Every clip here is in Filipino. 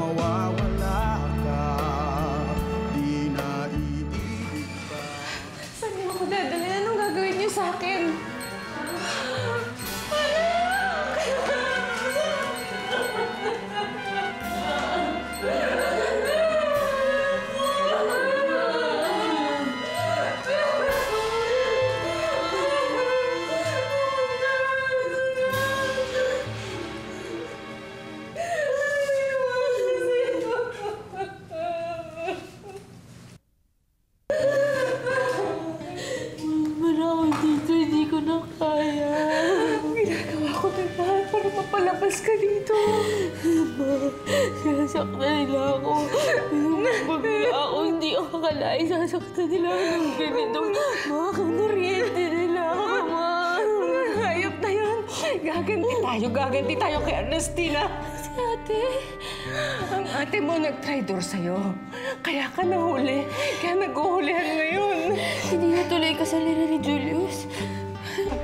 mawawala ka, di na iibig pa. Saan niyo ako dadalhin? Anong gagawin niyo sa akin? Palabas ka dito. Sinasaktan nila ako. Pag ako hindi ako akalain, sasaktan nila ako ng ganitong mga kanariente nila ako, ma. Hayop na yan. Gaganti tayo kay Ernestina. Si ate. Ang ate mo nag-traitor sa'yo. Kaya ka nahuli. Kaya nag-uhulihan ngayon. Hindi na tuloy kasal nila ni Julius.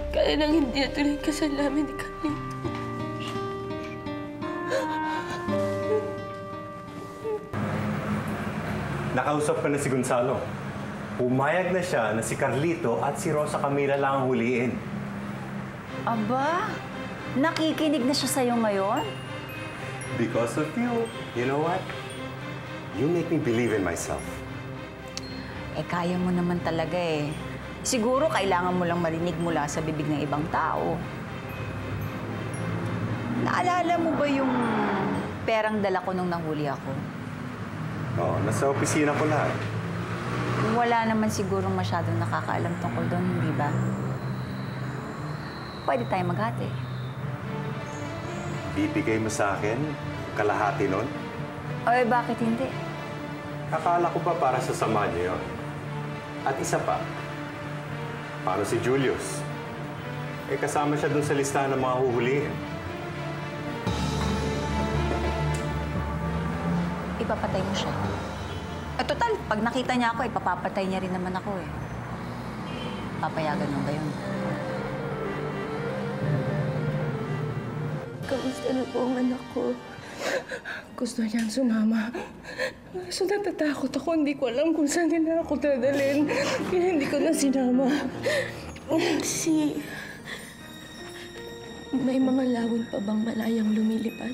Kaya nang hindi na tuloy kasal namin ni Carlito. Nakausap ka na si Gonzalo. Pumayag na siya na si Carlito at si Rosa Camila lang ang huliin. Aba, nakikinig na siya sa'yo ngayon? Because of you. You know what? You make me believe in myself. Eh, kaya mo naman talaga eh. Siguro kailangan mo lang marinig mula sa bibig ng ibang tao. Naalala mo ba yung perang dala ko nung nahuli ako? Oo, nasa opisina ko lahat. Wala naman sigurong masyadong nakakaalam tungkol doon, hindi ba? Pwede tayo maghati. Bibigay mo sa akin kalahati nun? O eh, bakit hindi? Akala ko ba para sa sama niyo yun? At isa pa, paano si Julius? Eh, kasama siya dun sa listahan ng mga huhulihin. Ipapatay mo siya. Eh, total, pag nakita niya ako, ipapapatay niya rin naman ako eh. Papayagan mo ba yun? Kamusta na po ang anak ko? Gusto niyang sumama. So natatakot ako. Hindi ko alam kung saan nila ako dadalhin. Kaya hindi ko na sinama. May mga lawin pa bang malayang lumilipad?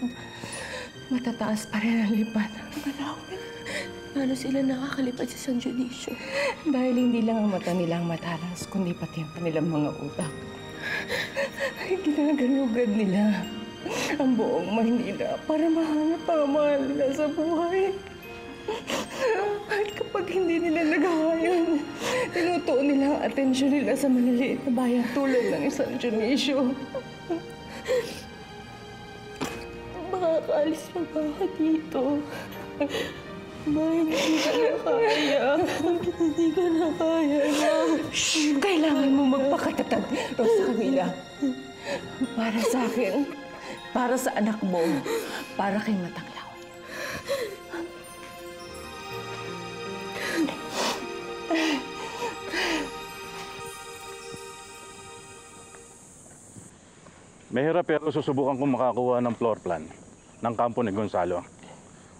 Matataas pa rin ang lipad. Malawin? Paano sila nakakalipad sa San Dionisio? Dahil hindi lang ang mata nila ang matalas, kundi pati ang kanilang mga utak. Ay, ginagalugad nila ang buong Maynila para mahanap ang mahal nila sa buhay. At kapag hindi nila nagawa yun, tinutuon nila ang atensyon nila sa maliliit na bayan tulad ng San Dionisio. Makakaalis pa ba ako dito? Hindi ko na kaya. Hindi ko na kaya. Shh! Kailangan mo magpakatatag, Rosa Camila. Para sa akin, para sa anak mo, para kay Matanglaw. Mahirap pero susubukan kong makakuha ng floor plan ng kampo ni Gonzalo.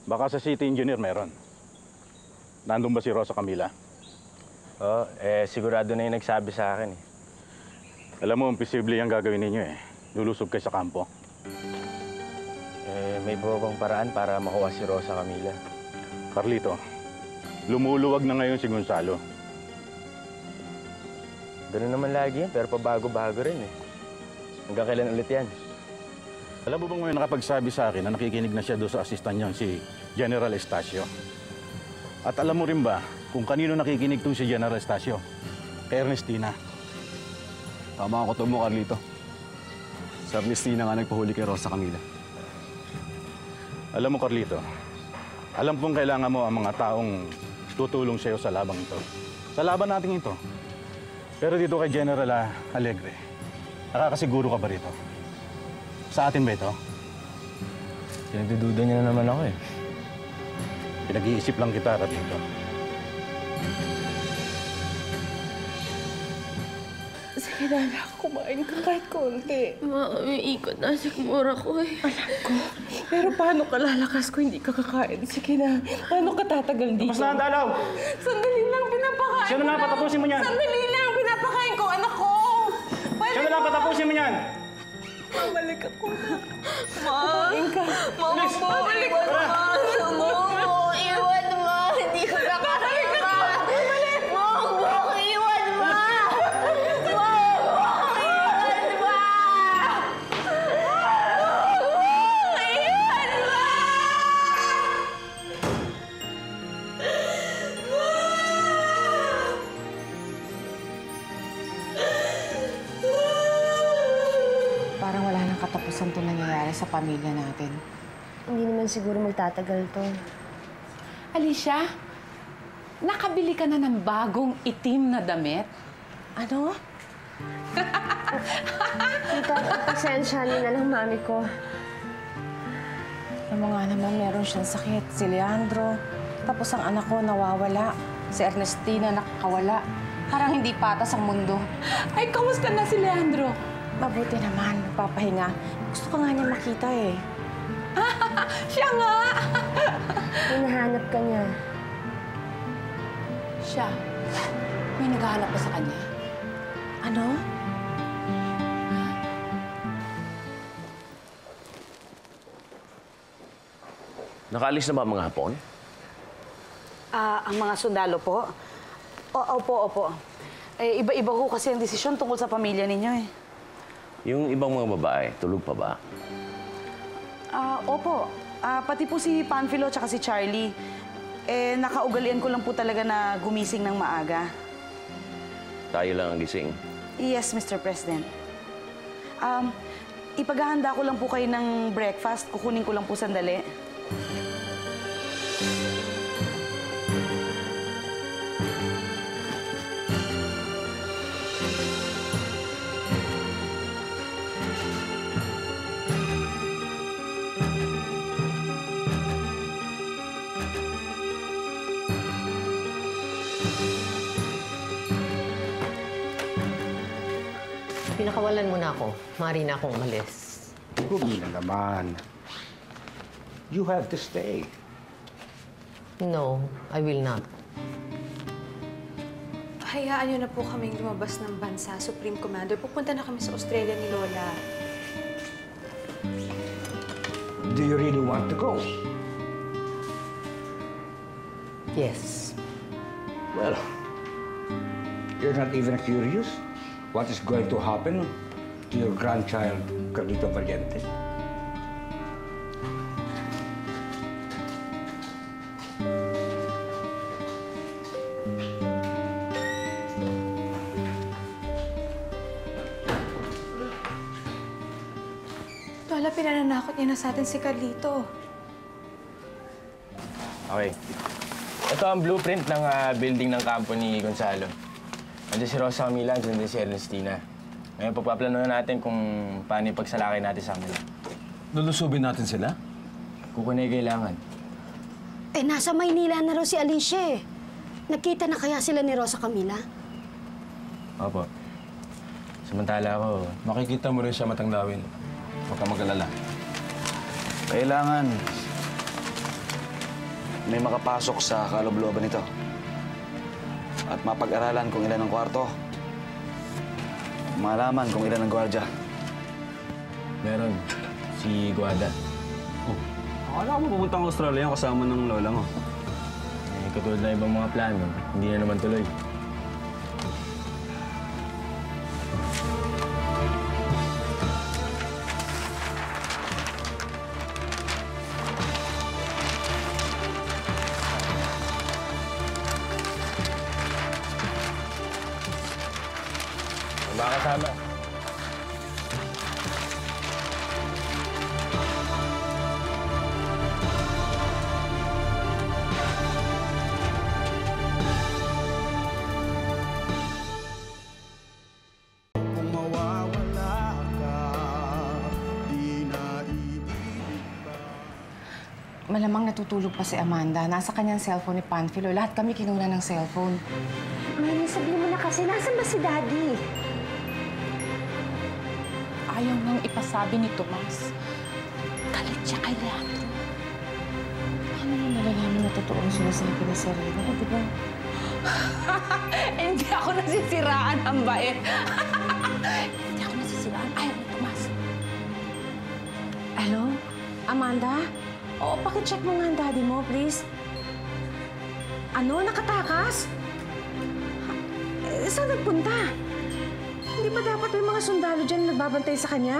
Baka sa city engineer meron. Nandun ba si Rosa Camila? Oo, sigurado na yung nagsabi sa akin eh. Alam mo, imposible yung gagawin ninyo eh. Lulusob kayo sa kampo. May iba bang paraan para makuha si Rosa Camila? Carlito, lumuluwag na ngayon si Gonzalo. Ganun naman lagi yan, pero pabago-bago rin eh. Hanggang kailan ulit yan? Alam mo bang may nakapagsabi sa akin na nakikinig na siya doon sa assistant niyang si General Estacio? At alam mo rin ba kung kanino nakikinig tong si General Estacio? Kay Ernestina. Tama ako to mo, Carlito. Si Ernestina nga nagpahuli kay Rosa Camila. Alam mo, Carlito, alam kong kailangan mo ang mga taong tutulong sa'yo sa labang ito. Sa laban natin ito. Pero dito kay General Alegre, nakakasiguro ka ba rito? Sa atin ba ito? Pinagdududa niya na naman ako eh. Pinag-iisip lang kita, Carlito. Sige na, anak. Kumain ka kahit konti. Umiikot na sigmura ko eh. Anak ko. Pero paano ka lalakas kung hindi ka kakain? Sige na. Paano ka tatagal dito? Tapos na ang dalaw! Sandali lang, pinapakain Siya na lang, patapusin mo yan! Sandali lang, pinapakain ko, anak ko! Siya na lang, patapusin mo yan! Balik ako. Kumain ka. Mama po, iwan mo! Iwan mo! Hindi ko na kaya! Mama po, iwan mo! Parang wala nang katapusan itong nangyayari sa pamilya natin. Hindi naman siguro magtatagal to. Alicia, nakabili ka na ng bagong itim na damit? Ano? Tita, pasensyahan na lang mami ko. Alam mo nga naman, meron siyang sakit. Si Leandro. Tapos ang anak ko nawawala. Si Ernestina nakakawala. Parang hindi patas ang mundo. Ay, kamusta na si Leandro? Mabuti naman, magpapahinga. Gusto ko nga niya makita eh. Siya nga! Hinahanap ka niya. Siya. May naghahanap pa sa kanya. Ano? Nakaalis na ba ang mga Hapon? Ang mga sundalo po? Opo. Eh, iba-iba ko kasi ang desisyon tungkol sa pamilya ninyo eh. Yung ibang mga babae, tulog pa ba? Opo. Pati po si Panfilo at si Charlie. Eh, nakaugalian ko lang po talaga na gumising ng maaga. Tayo lang ang gising. Yes, Mr. President. Ipaghahanda ko lang po kayo ng breakfast. Kukunin ko lang po sandali. Pinakawalan mo na ako. Maaari na akong umalis. Huwag na naman. You have to stay. No, I will not. Hayaan niyo na po kaming lumabas ng bansa, Supreme Commander. Pupunta na kami sa Australia ni Lola. Do you really want to go? Yes. Well, you're not even curious what is going to happen to your grandchild, Carlito Valiente? Lola, pinananakot niya na sa atin si Carlito. Okay. Ito ang blueprint ng building ng kampo ni Gonzalo. Nandiyan si Rosa Camila, nandiyan din si Ernestina. Ngayon, pagpaplano na natin kung paano ipagsalakay natin sa kanila. Lulusubin natin sila? Kung kunay kailangan. Eh, nasa Maynila na raw si Alicia eh. Nagkita na kaya sila ni Rosa Camila? Opo. Samantala ako, Makikita mo rin siya matanglawin. Huwag ka mag-alala. Kailangan may makapasok sa kaloob-looban nito. At mapag-aralan kung ilan ang kwarto. Malaman kung ilan ang gwardya. meron. Si Guada. Oh, akala ko pupunta ang Australia kasama ng lola mo. Eh, katulad na ibang mga plano, hindi na naman tuloy. Makakasama. Kung mawawala ka, di na iibig pa. Malamang natutulog pa si Amanda. Nasa kanyang cellphone ni Panfilo. Lahat kami kinuna ng cellphone. Mami, sabihin mo na kasi, nasan ba si Daddy? ayaw nang ipasabi ni Tomas. Galit siya kay Leandro. Paano mo nalalaman na totoo ang sinasabi ni Serena? Di ba? Hindi ako nasisiraan ang bait. Hindi ako nasisiraan. Ayaw ni Tomas. Hello? Amanda? Oo, pakicheck mo nga ang daddy mo, please. Ano? Nakatakas? Saan nagpunta? Hindi ba dapat may mga sundalo dyan nagbabantay sa kanya?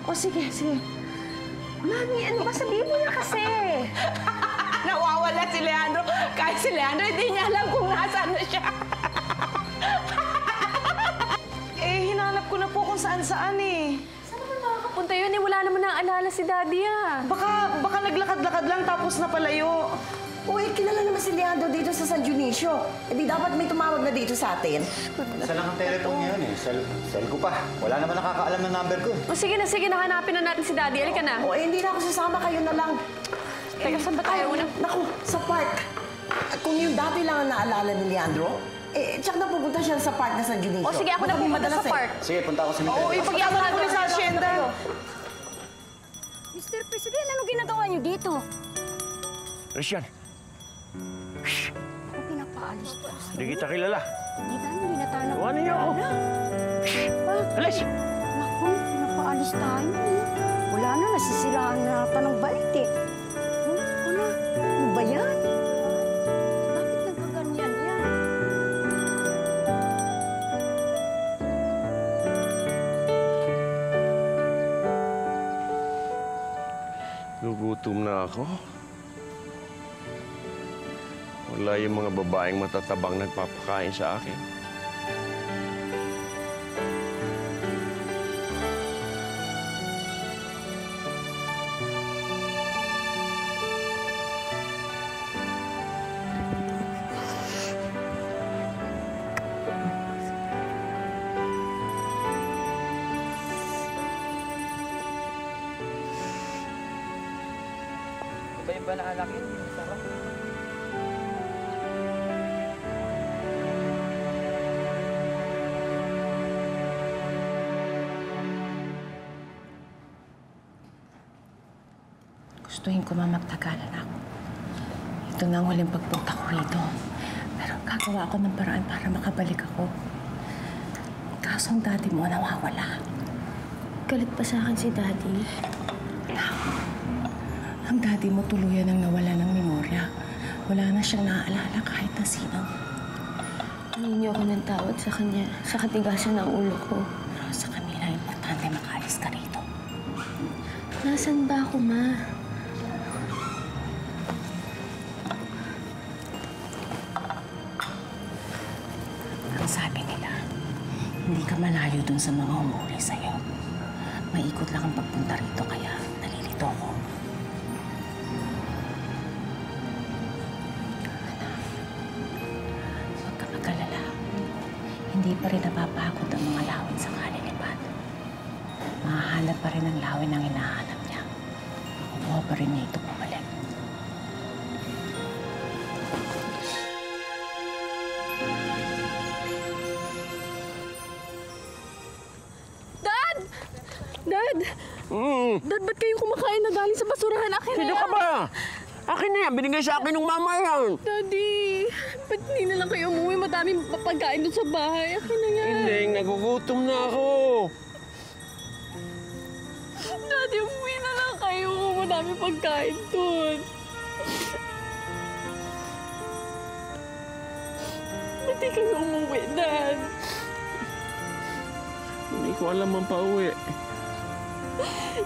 O sige, sige. Mami, ano ba? Sabihin mo na kasi. Nawawala si Leandro. Kahit si Leandro, hindi niya alam kung nasaan na siya. Hinanap ko na po kung saan-saan eh. Saan naman makakapunta yun? Wala naman naalala si Daddy Baka naglakad-lakad lang tapos napalayo. Uy, kilala naman si Leandro dito sa San Dionisio. Eh di dapat may tumawag na dito sa atin. Saan lang ang telephone niya yun eh? Cell ko pa. Wala naman nakakaalam ng number ko. O sige na, nahanapin na natin si Daddy. Halika na. Hindi na ako sasama. Kayo na lang. Teka, saan ba tayo una? Naku, sa park. Kung yung dati lang ang naalala ni Leandro, tsak na pupunta siya sa park na San Dionisio. O sige, ako na pupunta sa park. Sige, punta ako sa Miguel. Oo, ipag-iama na kami sa asyenda. Mr. President, anong ginagawa niyo dito? Christian, Ako pinapaalis to. hindi kita kilala. Hindi tayo, hindi na tayo na... Iwanan niyo ako. Alis! Naku, pinapaalis tayo. Wala na, nasisiraan na natin ng bait eh. Ano ba yan? Bakit nagkaganyan yan? Gugutom na ako. Wala yung mga babaeng matatabang nagpapakain sa akin. Iba-iba na anak yun. Sarap. Gustuhin ko magtagalan ako. Ito na ang huling pagpunta ko rito. Pero gagawa ako ng paraan para makabalik ako. Kaso ang daddy mo nawawala. Galit pa sa akin si Daddy. Ang daddy mo tuluyan ang nawala ng memorya. Wala na siyang naaalala kahit na sino. Hihingi ako ng tawad sa kanya, sa katigasan ng ulo ko. Pero sa kanila, importante makaalis ka rito. Nasaan ba ako, Ma? Ang sabi nila, hindi ka malayo dun sa mga humuli sa'yo. Maikot lang ang pagpunta rito, kaya nalilito ko. Huwag ka mag-alala. Hindi pa rin napapagod ang mga lawin sa kalilipad. Mahahanap pa rin ang lawin ang hinahanap niya. Makukuha pa rin niya ito pabalik. Dad! Dad! Dad, ba't kayong kumakain na galing sa basurahan? Akin na Sino yan! ka ba? Akin na yan. Binigay sa akin ng mama yan. Daddy, ba't hindi na lang kayo umuwi? Madaming papagkain doon sa bahay. Akin na yan. Hindi, nagugutom na ako. Daddy, umuwi na lang kayo. Madaming pagkain doon. Ba't di kayo umuwi, Dad? Hindi ko alam ang pauwi.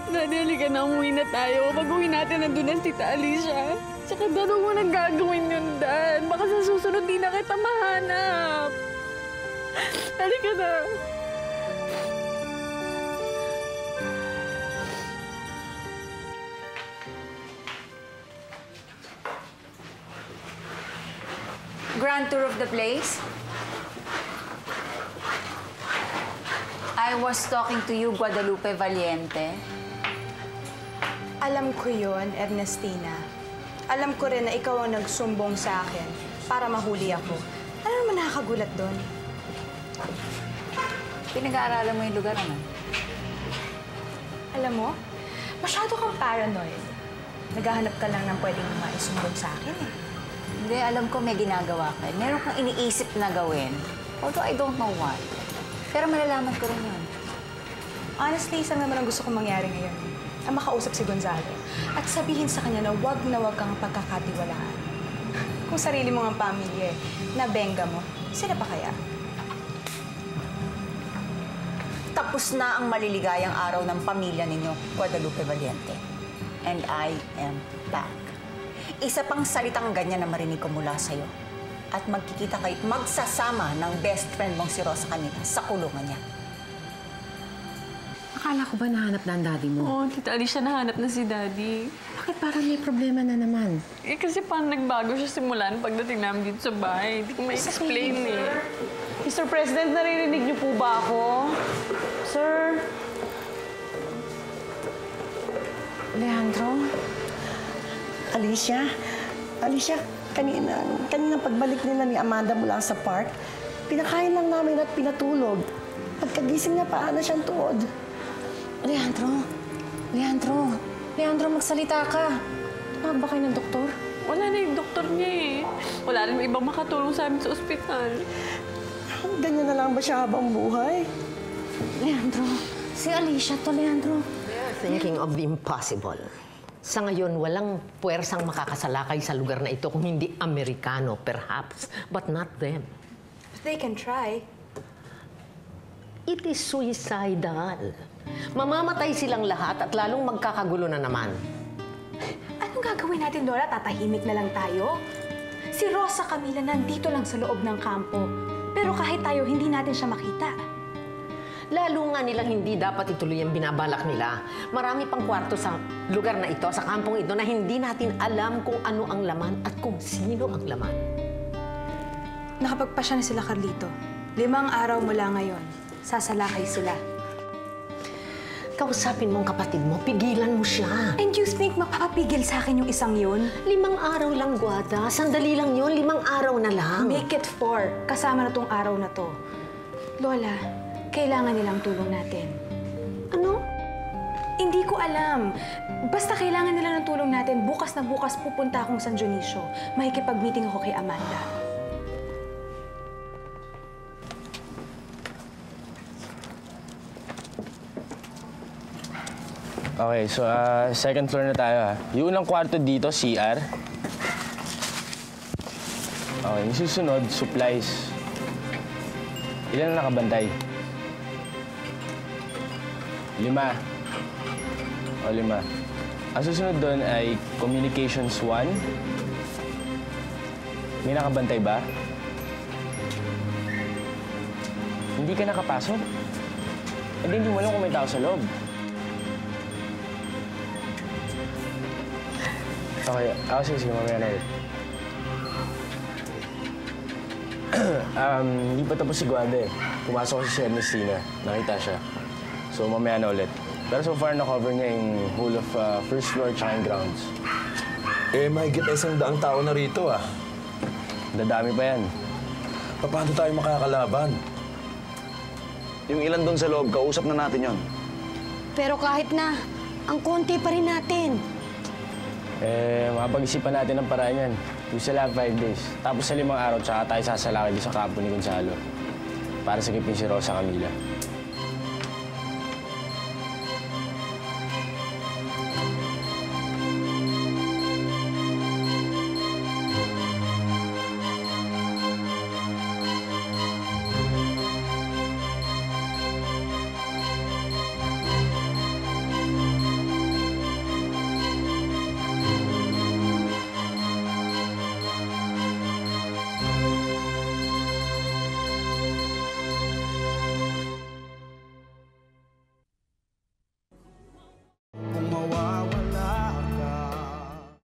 Daddy, halika na, umuwi na tayo. Pag-uwi natin, nandun na si Tita Alicia. Tsaka, Dad, huwag mo nang gagawin yun, Dad. Baka sa susunod, di na kita mahanap. Halika na. Grand tour of the place? I was talking to you, Guadalupe Valiente. Alam ko yon, Ernestina. Alam ko rin na ikaw ang nagsumbong sa akin para mahuli ako. Ano naman nakakagulat doon? Pinag-aaralan mo yung lugar naman. Alam mo, masyado kang paranoid. Naghahanap ka lang ng pwedeng maisumbong sa akin eh. Hindi, alam ko may ginagawa ka. Meron kang iniisip na gawin. Although I don't know what. Pero malalaman ko rin yun. Honestly, isang naman ang gusto kong mangyari ngayon. Ang makausap si Gonzalo. At sabihin sa kanya na wag kang pagkakatiwalaan. Kung sarili mo ang pamilya, nabenga mo, sila pa kaya? Tapos na ang maliligayang araw ng pamilya ninyo, Guadalupe Valiente. And I am back. Isa pang salitang ganyan na marinig ko mula sa'yo. At magkikita kayo, magsasama ng best friend mong si Rosa Camila sa kulungan niya. Akala ko ba nahanap na ang daddy mo? Oo, Tita Alicia, nahanap na si Daddy. Bakit parang may problema na naman? Eh, kasi parang nagbago siya simulan pagdating namin dito sa bahay. Hindi ko ma-explain eh. Mr. President, naririnig niyo po ba ako? Sir? Leandro? Alicia? Alicia, kaninang pagbalik nila ni Amanda mula sa park, pinakain lang namin at pinatulog. Pagkagising niya, paana siyang tuod. Leandro, magsalita ka. Tumawag ba kayo ng doktor? Wala na yung doktor niya eh. Wala rin ibang makatulong sa amin sa ospital. Ganyan na lang ba siya habang buhay? Leandro, si Alicia to, Leandro. Thinking of the impossible. Sa ngayon, walang puwersang makakasalakay sa lugar na ito kung hindi Amerikano, perhaps, but not them. They can try. It is suicidal. Mamamatay silang lahat at lalong magkakagulo na naman. Anong gagawin natin, Dora? Tatahimik na lang tayo? Si Rosa Camila nandito lang sa loob ng kampo. Pero kahit tayo, hindi natin siya makita. Lalo nga nilang hindi dapat ituloy ang binabalak nila. Marami pang kwarto sa lugar na ito, sa kampong ito, na hindi natin alam kung ano ang laman at kung sino ang laman. Nakapagpasya na sila, Carlito. 5 araw mula ngayon, sasalakay sila. Kausapin mo ang kapatid mo, pigilan mo siya. And you think mapapapigil sa akin yung isang yun? 5 araw lang, Guada. Sandali lang yun, 5 araw na lang. Make it 4. Kasama na tong araw na to. Lola, kailangan nilang tulong natin. Ano? Hindi ko alam. Basta kailangan nila ng tulong natin. Bukas na bukas pupunta akong San Dionisio. Makikipag-meeting ako kay Amanda. Okay, so second floor na tayo ha. Yung unang kwarto dito, CR. Okay, yung susunod, supplies. Ilan na nakabantay? 5. O, 5. Ang susunod doon ay Communications 1. May nakabantay ba? Hindi ka nakapasok? Hindi mo alam kung may tao sa loob. Okay, sige, mamaya na ulit. Hindi pa tapos si Guada eh. Pumasok si Ernestina. Nakita siya. So, mamaya na ulit. Pero so far, na-cover niya yung whole of first floor tsaka yung grounds. Eh, mahigit 100 tao na rito ah. Dadami pa yan. Paano tayo makakalaban? Yung ilan doon sa loob, kausap na natin yon. Pero kahit na, ang konti pa rin natin. Mapag-isipan natin ang paraan yan. We still have 5 days. Tapos sa 5 araw, tsaka tayo sasalakay sa kampo ni Gonzalo para sagipin si Rosa Camila.